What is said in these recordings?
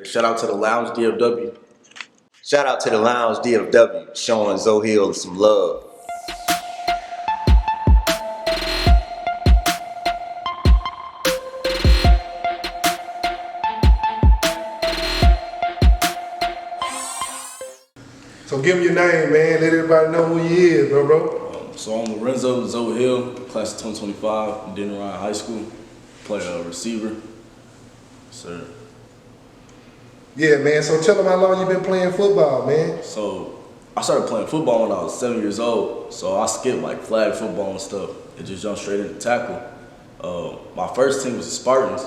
Shout out to the Lounge DFW. Shout out to the Lounge DFW, showing Zohill some love. So give me your name, man. Let everybody know who you is, bro. So I'm Lorenzo Zohill, class of 2025, Denver Ryan High School. Play receiver. Sir. Yeah, man. So tell them how long you been playing football, man. So I started playing football when I was 7 years old. So I skipped like flag football and stuff and just jumped straight into tackle. My first team was the Spartans.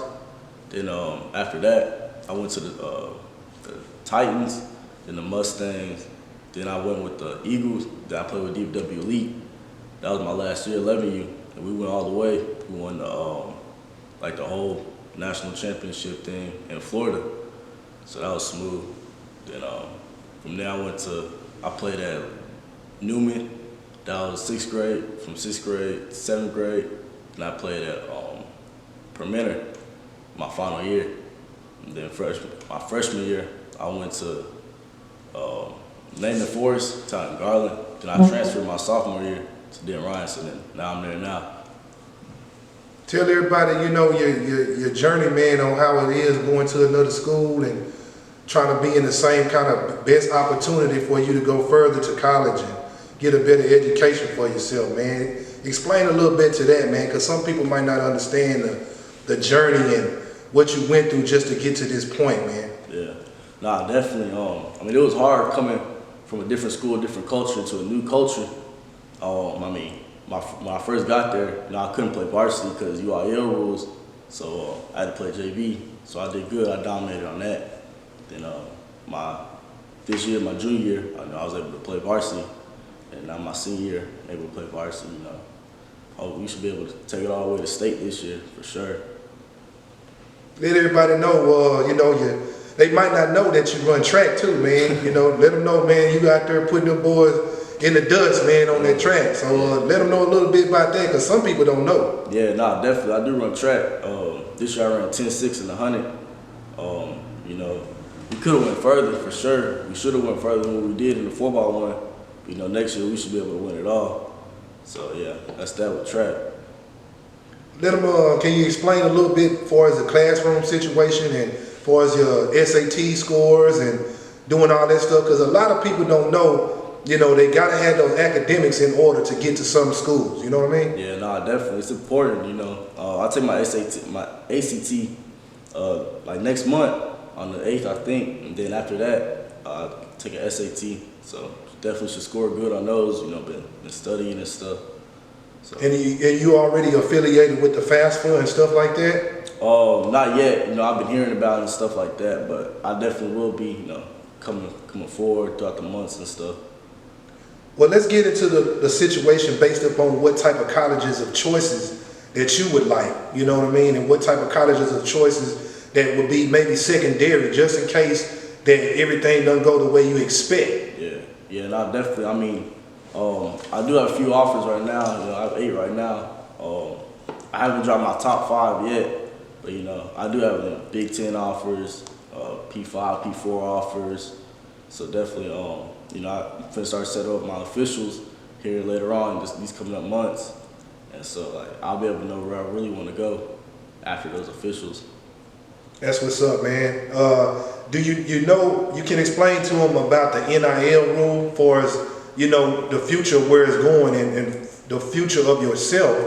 Then after that, I went to the Titans, then the Mustangs. Then I went with the Eagles. Then I played with DFW Elite. That was my last year, 11U, and we went all the way. We won the whole national championship thing in Florida. So that was smooth. Then from there I played at Newman. That was 6th grade. From 6th grade to 7th grade, and I played at Permanent my final year. And then my freshman year, I went to Lane Forest, Taunton Garland. Then I transferred my sophomore year to Denver Ryan. So then now I'm there now. Tell everybody, your journey, man, on how it is going to another school and trying to be in the same kind of best opportunity for you to go further to college and get a better education for yourself, man. Explain a little bit to that, man, because some people might not understand the journey and what you went through just to get to this point, man. Yeah, nah, definitely. It was hard coming from a different school, different culture to a new culture. When I first got there, I couldn't play varsity because UIL rules, so I had to play JV. So I did good. I dominated on that. Then this year, my junior year, I was able to play varsity, and now my senior year, able to play varsity. We should be able to take it all the way to state this year for sure. Let everybody know, they might not know that you run track too, man. Let them know, man, you out there putting them boys in the dust, man, on that track. So let them know a little bit about that, because some people don't know. Yeah, definitely. I do run track. This year I ran 10.6 and 100. We could have went further for sure. We should have went further than what we did in the 4x1. Next year we should be able to win it all. So yeah, that's that with track. Let them, can you explain a little bit as far as the classroom situation and as far as your SAT scores and doing all that stuff? Because a lot of people don't know, they got to have those academics in order to get to some schools. You know what I mean? Yeah, definitely. It's important, I take my ACT like next month on the 8th, I think. And then after that, I take an SAT. So definitely should score good on those, been studying and stuff. So. And you already affiliated with the FAFSA and stuff like that? Not yet. I've been hearing about it and stuff like that, but I definitely will be, coming forward throughout the months and stuff. Well, let's get into the situation based upon what type of colleges of choices that you would like, you know what I mean? And what type of colleges of choices that would be maybe secondary, just in case that everything doesn't go the way you expect. Yeah, definitely. I do have a few offers right now. I have 8 right now. I haven't dropped my top 5 yet, but I do have Big Ten offers, P5, P4 offers. So definitely, I'm finna start setting up my officials here later on, just these coming up months, and so I'll be able to know where I really want to go after those officials. That's what's up, man. Do you can explain to them about the NIL rule for as the future, where it's going, and the future of yourself,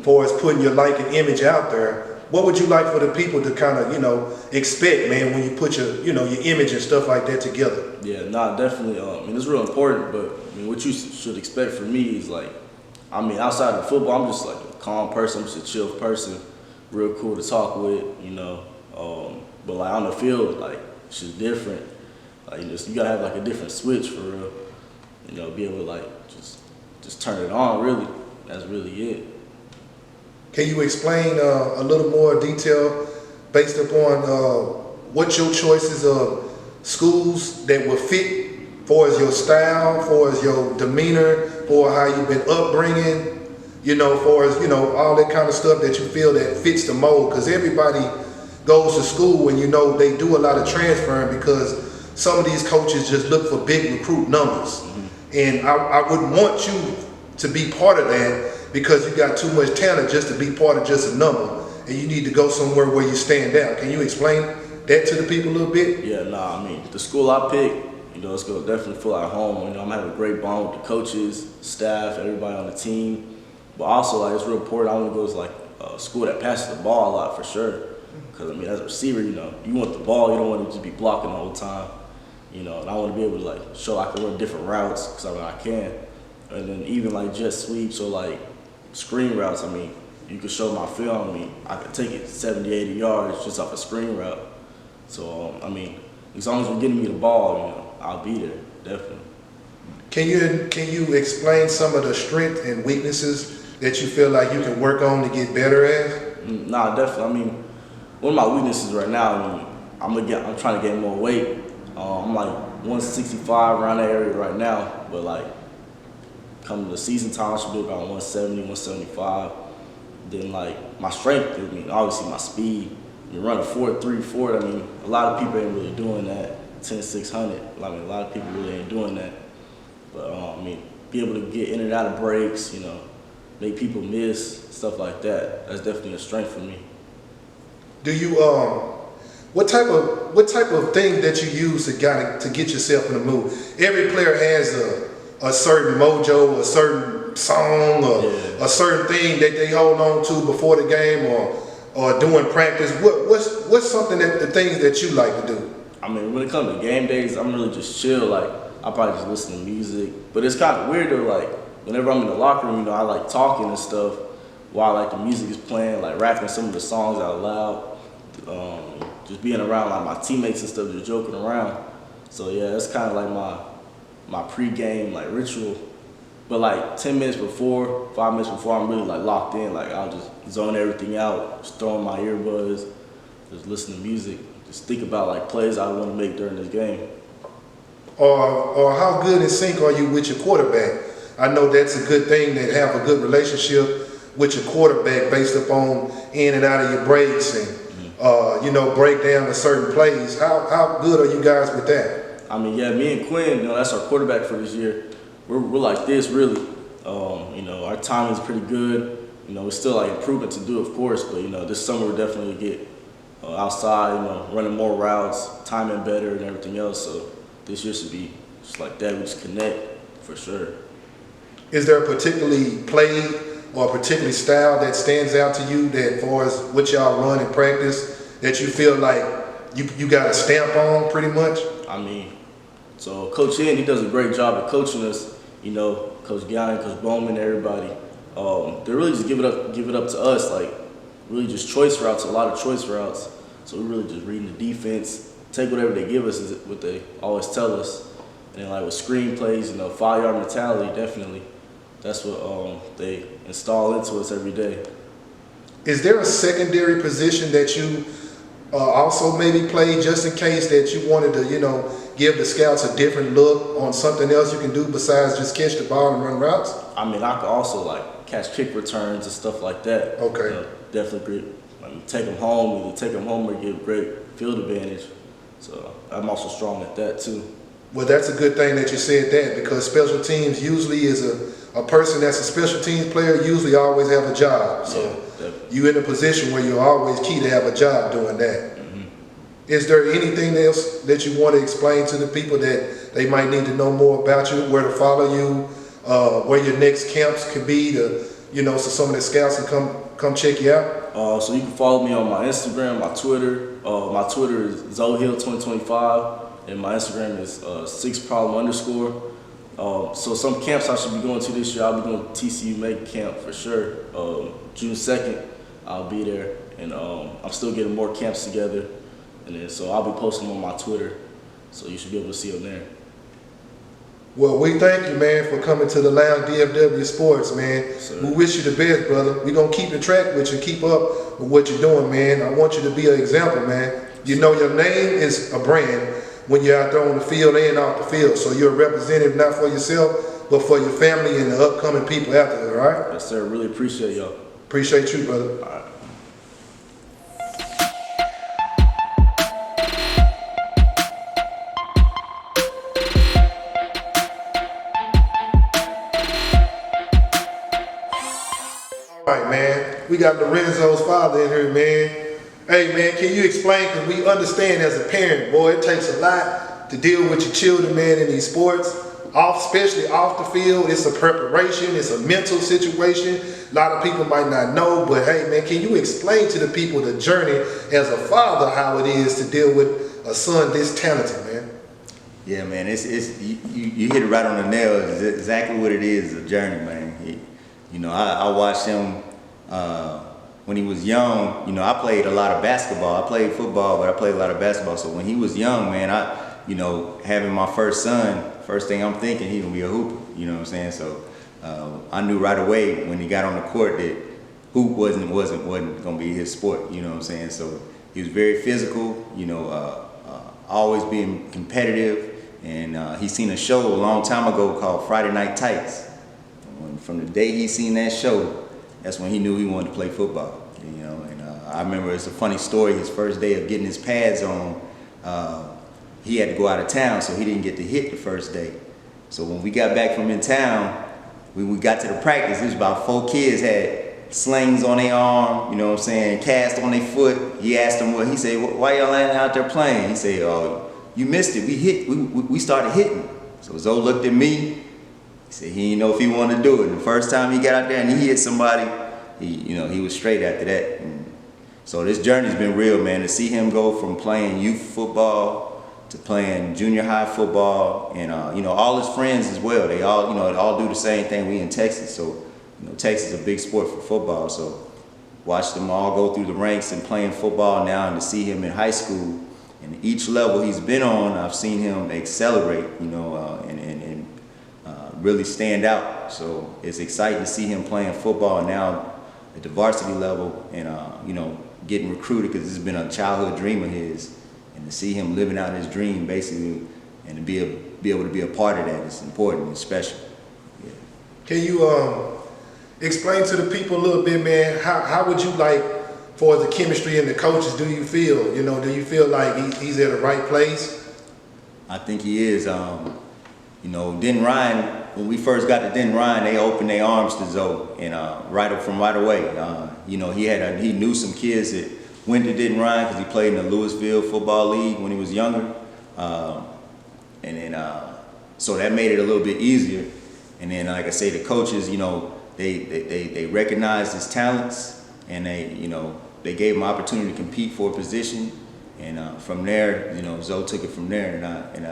for as putting your like and image out there? What would you like for the people to kind of expect, man, when you put your your image and stuff like that together? Yeah, definitely. It's real important, but what you should expect from me is outside of football, I'm just like a calm person, I'm just a chill person, real cool to talk with, but on the field, it's just different. You gotta have a different switch for real. Be able to just turn it on, really. That's really it. Can you explain a little more detail based upon what your choices of schools that will fit for as your style, for as your demeanor, for how you've been upbringing, for as all that kind of stuff that you feel that fits the mold? Because everybody goes to school and they do a lot of transferring because some of these coaches just look for big recruit numbers. And I wouldn't want you to be part of that because you got too much talent just to be part of just a number, and you need to go somewhere where you stand out. Can you explain that to the people a little bit? Yeah, I mean, the school I picked, it's going to definitely feel like home. I'm going to have a great bond with the coaches, staff, everybody on the team. But also, like, it's real important. I want to go to, like, a school that passes the ball a lot for sure. Because, I mean, as a receiver, you want the ball. You don't want to just be blocking the whole time. And I want to be able to, like, show I can run different routes because, I mean, I can. And then even, like, jet sweeps or, like, screen routes, I mean, you can show my film. I mean, I could take it 70, 80 yards just off a screen route. So, I mean, as long as you're getting me the ball, I'll be there, definitely. Can you explain some of the strengths and weaknesses that you feel like you can work on to get better at? Nah, definitely. I mean, one of my weaknesses right now, I'm trying to gain more weight. I'm like 165 around that area right now, but like coming to season time, I should be about 170, 175. Then like my strength, I mean, obviously my speed. You run a 4.3 forward. I mean, a lot of people ain't really doing that. 10-600. I mean, a lot of people really ain't doing that. But I mean, be able to get in and out of breaks, make people miss, stuff like that. That's definitely a strength for me. Do you what type of thing that you use to get yourself in the mood? Every player has a certain mojo, a certain song, or a certain thing that they hold on to before the game or during practice. What's something the things that you like to do? I mean, when it comes to game days, I'm really just chill. Like, I probably just listen to music. But it's kind of weird though, like, whenever I'm in the locker room, I like talking and stuff while like the music is playing, like rapping some of the songs out loud. Just being around like my teammates and stuff, just joking around. So yeah, that's kind of like my pre-game like ritual. But like 10 minutes before, 5 minutes before, I'm really like locked in. Like, I'll just zone everything out, just throw in my earbuds, just listen to music. Just think about like plays I want to make during this game. Or how good in sync are you with your quarterback? I know that's a good thing to have a good relationship with your quarterback based upon in and out of your breaks and break down to certain plays. How good are you guys with that? I mean, yeah, me and Quinn, that's our quarterback for this year. We're like this really. Our timing is pretty good. It's still like improvement to do, of course, but this summer we're definitely gonna get outside, running more routes, timing better and everything else. So this year should be just like that. We just connect for sure. Is there a particularly play or a particular style that stands out to you that as far as what y'all run in practice that you feel like you got a stamp on pretty much? I mean, so Coach Ian, he does a great job at coaching us, Coach Guyton, Coach Bowman, everybody. They really just give it up to us, like really just choice routes, a lot of choice routes. So we're really just reading the defense, take whatever they give us is what they always tell us. And then like with screen plays, 5-yard mentality, definitely. That's what they install into us every day. Is there a secondary position that you also maybe play just in case that you wanted to, give the scouts a different look on something else you can do besides just catch the ball and run routes? I mean, I could also like catch kick returns and stuff like that. Okay. Definitely great. Take them home, either take them home or get great field advantage. So I'm also strong at that too. Well, that's a good thing that you said that because special teams usually is a person that's a special teams player usually always have a job. So you're in a position where you're always key to have a job doing that. Is there anything else that you want to explain to the people that they might need to know more about you, where to follow you, where your next camps could be to, so some of the scouts can come check you out? So you can follow me on my Instagram, my Twitter. My Twitter is Zohill2025, and my Instagram is 6problem_. So some camps I should be going to this year. I'll be going to TCU Mega Camp for sure. June 2nd, I'll be there, and I'm still getting more camps together. And then, so I'll be posting them on my Twitter, so you should be able to see them there. Well, we thank you, man, for coming to the Lounge DFW Sports, man. Yes, we wish you the best, brother. We're going to keep in track with you, keep up with what you're doing, man. I want you to be an example, man. Your name is a brand when you're out there on the field and off the field. So you're a representative not for yourself, but for your family and the upcoming people out there, all right? Yes, sir. Really appreciate y'all. Appreciate you, brother. All right. we got Lorenzo's father in here, man. Hey, man, can you explain? Because we understand as a parent, boy, it takes a lot to deal with your children, man, in these sports, especially off the field. It's a preparation, it's a mental situation. A lot of people might not know, but hey, man, can you explain to the people the journey as a father, how it is to deal with a son this talented, man? Yeah, man, you hit it right on the nail. It's exactly what it is, a journey, man. I watched him when he was young. I played a lot of basketball. I played football, but I played a lot of basketball. So when he was young, man, having my first son, first thing I'm thinking, he's gonna be a hooper. You know what I'm saying? So I knew right away when he got on the court that hoop wasn't gonna be his sport. You know what I'm saying? So he was very physical. Always being competitive. And he seen a show a long time ago called Friday Night Tights. From the day he seen that show, that's when he knew he wanted to play football. And I remember it's a funny story. His first day of getting his pads on, he had to go out of town, so he didn't get to hit the first day. So when we got back from in town, when we got to the practice, it was about 4 kids had slings on their arm, you know what I'm saying, cast on their foot. He asked them he said, why y'all ain't out there playing? He said, oh, you missed it. We started hitting. So Zoe looked at me. He said he didn't know if he wanted to do it. And the first time he got out there and he hit somebody, he was straight after that. And so this journey's been real, man. To see him go from playing youth football to playing junior high football, and all his friends as well. They all do the same thing. We in Texas, so Texas is a big sport for football. So watch them all go through the ranks and playing football now, and to see him in high school. And each level he's been on, I've seen him accelerate, and really stand out. So it's exciting to see him playing football now at the varsity level, and getting recruited, because this has been a childhood dream of his. And to see him living out his dream, basically, and to be able to be a part of that is important and special. Yeah. Can you explain to the people a little bit, man? How would you like? For the chemistry and the coaches, do you feel? Do you feel like he's at the right place? I think he is. Denton Ryan, when we first got to Denton Ryan, they opened their arms to Zoe, and right away. He knew some kids that went to Denton Ryan because he played in the Louisville Football League when he was younger, so that made it a little bit easier. And then, like I say, the coaches, they recognized his talents, and they gave him opportunity to compete for a position, and from there, Zoe took it from there. And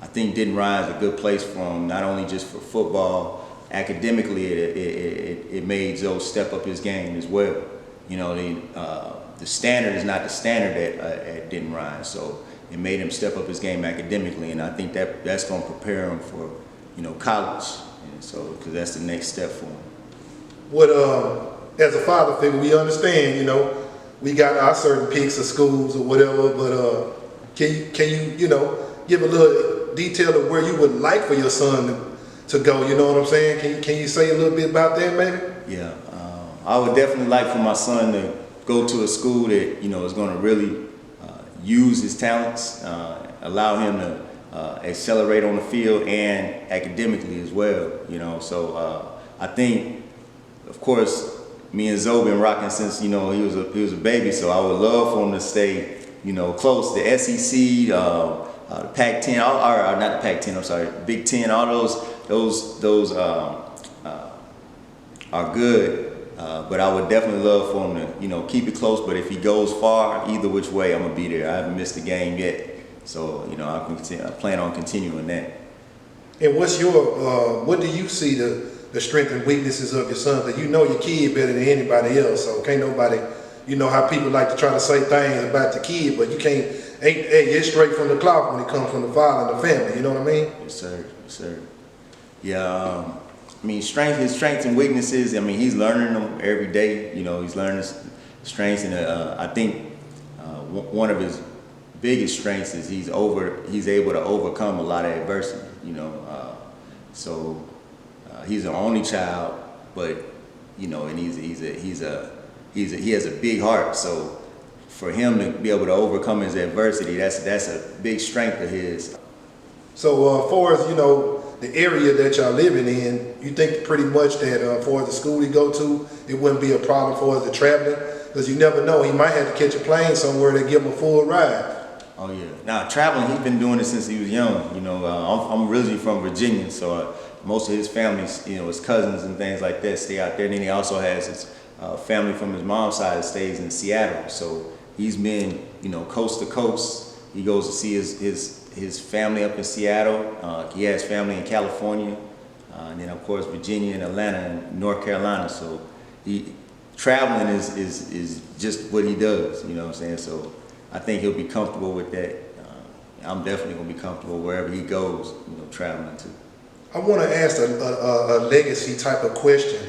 I think Denton Ryan is a good place for him, not only just for football. Academically, it made Zoe step up his game as well. The standard is not the standard at Denton Ryan, so it made him step up his game academically, and I think that's going to prepare him for college, and so because that's the next step for him. What as a father figure, we understand, we got our certain picks of schools or whatever, but can you give a little detail of where you would like for your son to go, you know what I'm saying? Can you say a little bit about that, maybe? Yeah, I would definitely like for my son to go to a school that, is going to really use his talents, allow him to accelerate on the field and academically as well, So I think, of course, me and Zoe been rocking since he was a baby. So I would love for him to stay close to the SEC, the Pac-10, or not the Pac-10. I'm sorry, Big Ten. All those are good. But I would definitely love for him to keep it close. But if he goes far, either which way, I'm gonna be there. I haven't missed a game yet, so I plan on continuing that. And what's your what do you see the strengths and weaknesses of your son? Because your kid better than anybody else. So can't nobody, how people like to try to say things about the kid, but you can't. It's straight from the cloth when it comes from the father and the family. You know what I mean? Yes, sir. Yes, sir. Yeah. His strengths and weaknesses. He's learning them every day. He's learning his strengths, and I think one of his biggest strengths is he's able to overcome a lot of adversity. So he's an only child, but and he has a big heart. So for him to be able to overcome his adversity, that's a big strength of his. So far as the area that y'all living in, you think pretty much that for the school he go to, it wouldn't be a problem for the traveling? Because you never know, he might have to catch a plane somewhere to give him a full ride. Oh yeah. Now traveling, he's been doing it since he was young. You know, I'm originally from Virginia, so most of his families, you know, his cousins and things like that stay out there. And then he also has his family from his mom's side that stays in Seattle. So he's been, you know, coast to coast. He goes to see his family up in Seattle. He has family in California, and then of course Virginia and Atlanta and North Carolina. So traveling is just what he does. You know what I'm saying? So I think he'll be comfortable with that. I'm definitely gonna be comfortable wherever he goes, you know, traveling to. I want to ask a legacy type of question.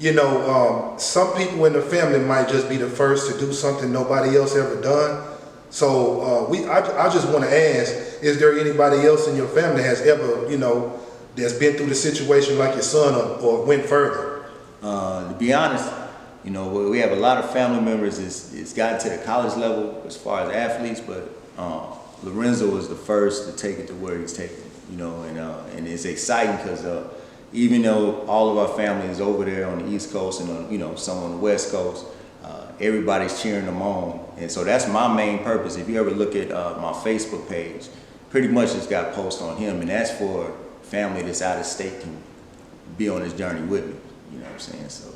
You know, some people in the family might just be the first to do something nobody else ever done. So I just want to ask, is there anybody else in your family has ever, you know, that's been through the situation like your son or went further? To be honest, you know, we have a lot of family members it's gotten to the college level as far as athletes, but Lorenzo was the first to take it to where he's taken, you know, and it's exciting because even though all of our family is over there on the East Coast and you know, some on the West Coast, everybody's cheering them on. And so that's my main purpose. If you ever look at my Facebook page, pretty much it's got posts on him, and that's for family that's out of state can be on this journey with me, you know what I'm saying? So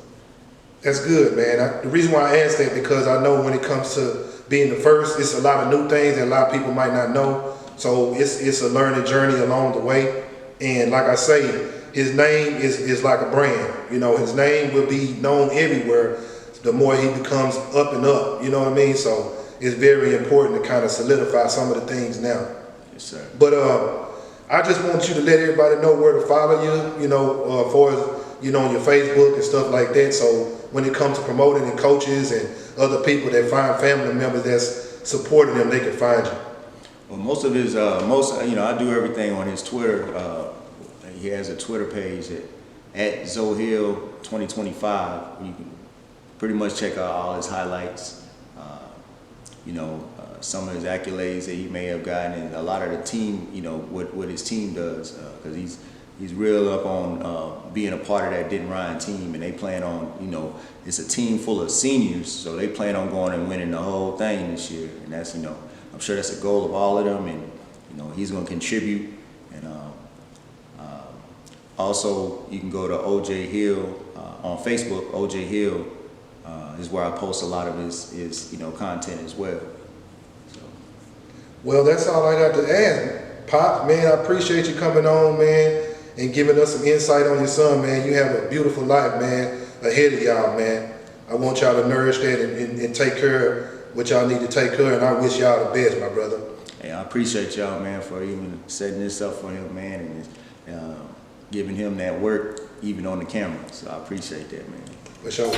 that's good, man. The reason why I asked that, because I know when it comes to being the first, it's a lot of new things that a lot of people might not know. So it's a learning journey along the way. And like I say, his name is like a brand. You know, his name will be known everywhere the more he becomes up and up. You know what I mean? So it's very important to kind of solidify some of the things now. yes, sir. But I just want you to let everybody know where to follow you, you know, for you know, on your Facebook and stuff like that. So when it comes to promoting and coaches and other people that find family members that's supporting them, they can find you. Well, most of his, you know, I do everything on his Twitter. He has a Twitter page at Zohill 2025. You can pretty much check out all his highlights. You know, some of his accolades that he may have gotten, and a lot of the team, you know, what his team does, because he's real up on being a part of that Denton Ryan team, and they plan on, you know, it's a team full of seniors, so they plan on going and winning the whole thing this year, and that's, you know, I'm sure that's a goal of all of them, and you know, he's going to contribute. And also, you can go to OJ Hill on Facebook. OJ Hill is where I post a lot of his you know, content as well. So. Well, that's all I got to ask. Pop, man, I appreciate you coming on, man, and giving us some insight on your son, man. You have a beautiful life, man, ahead of y'all, man. I want y'all to nourish that and take care of what y'all need to take care of, and I wish y'all the best, my brother. Hey, I appreciate y'all, man, for even setting this up for him, man, and giving him that work even on the camera. So I appreciate that, man. For sure.